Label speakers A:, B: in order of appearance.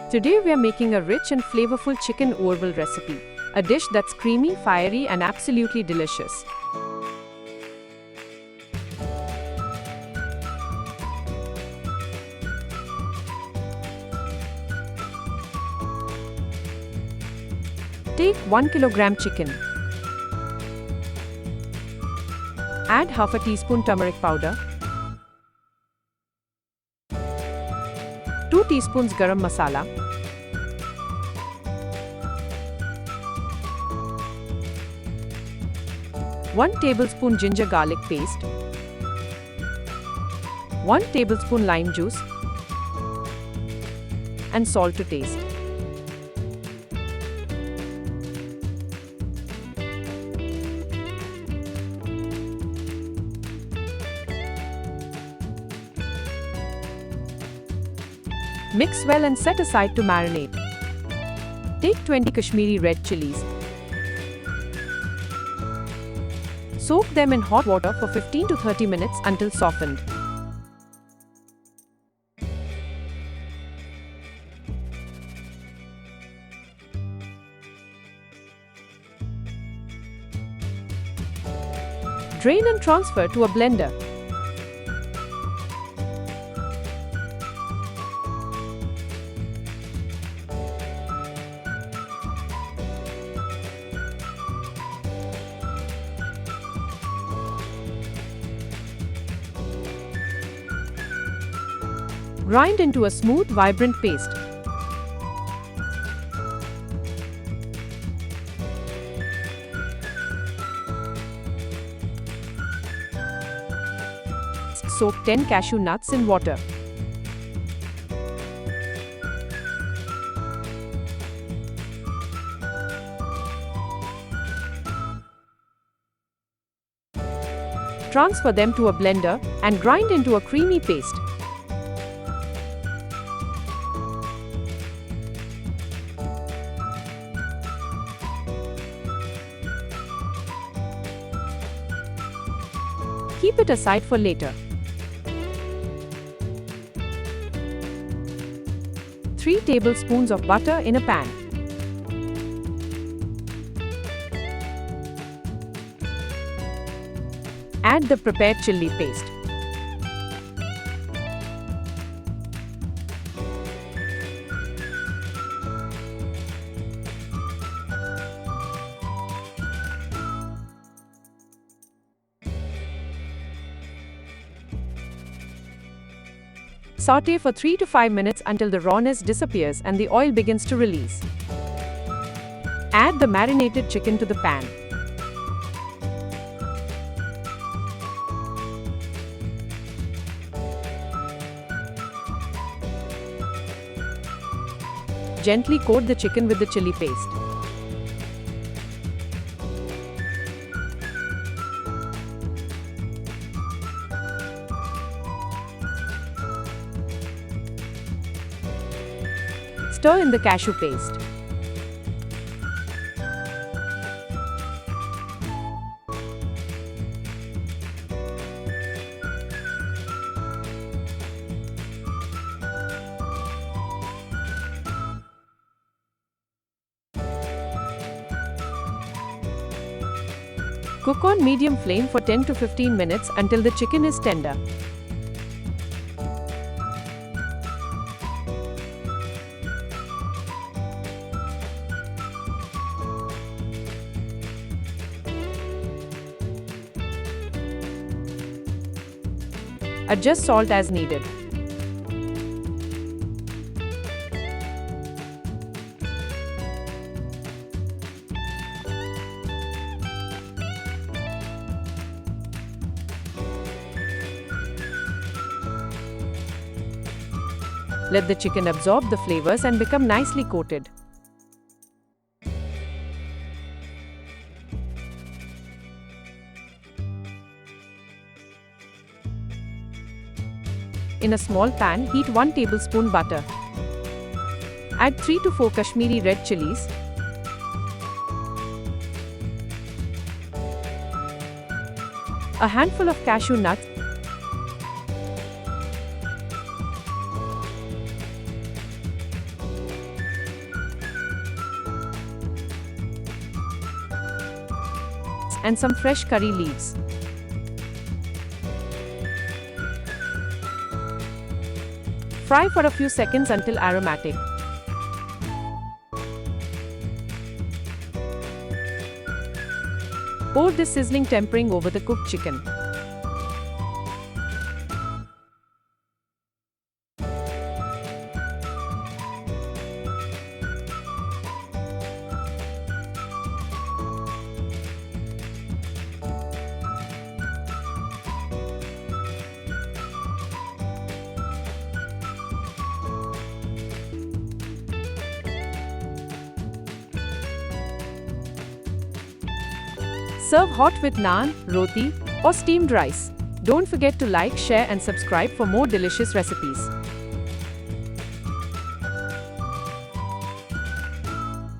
A: Today we are making a rich and flavorful chicken urval recipe, a dish that's creamy, fiery, and absolutely delicious. Take 1 kilogram chicken. Add half a teaspoon turmeric powder, 2 teaspoons garam masala, 1 tablespoon ginger garlic paste, 1 tablespoon lime juice, and salt to taste. Mix well and set aside to marinate. Take 20 Kashmiri red chilies. Soak them in hot water for 15 to 30 minutes until softened. Drain and transfer to a blender. Grind into a smooth, vibrant paste. Soak 10 cashew nuts in water. Transfer them to a blender and grind into a creamy paste. Keep it aside for later. 3 tablespoons of butter in a pan. Add the prepared chili paste. Saute for 3 to 5 minutes until the rawness disappears and the oil begins to release. Add the marinated chicken to the pan. Gently coat the chicken with the chili paste. Stir in the cashew paste. Cook on medium flame for 10 to 15 minutes until the chicken is tender. Adjust salt as needed. Let the chicken absorb the flavors and become nicely coated. In a small pan, heat 1 tablespoon butter. Add 3 to 4 Kashmiri red chilies, a handful of cashew nuts, and some fresh curry leaves. Fry for a few seconds until aromatic. Pour this sizzling tempering over the cooked chicken. Serve hot with naan, roti, or steamed rice. Don't forget to like, share and subscribe for more delicious recipes.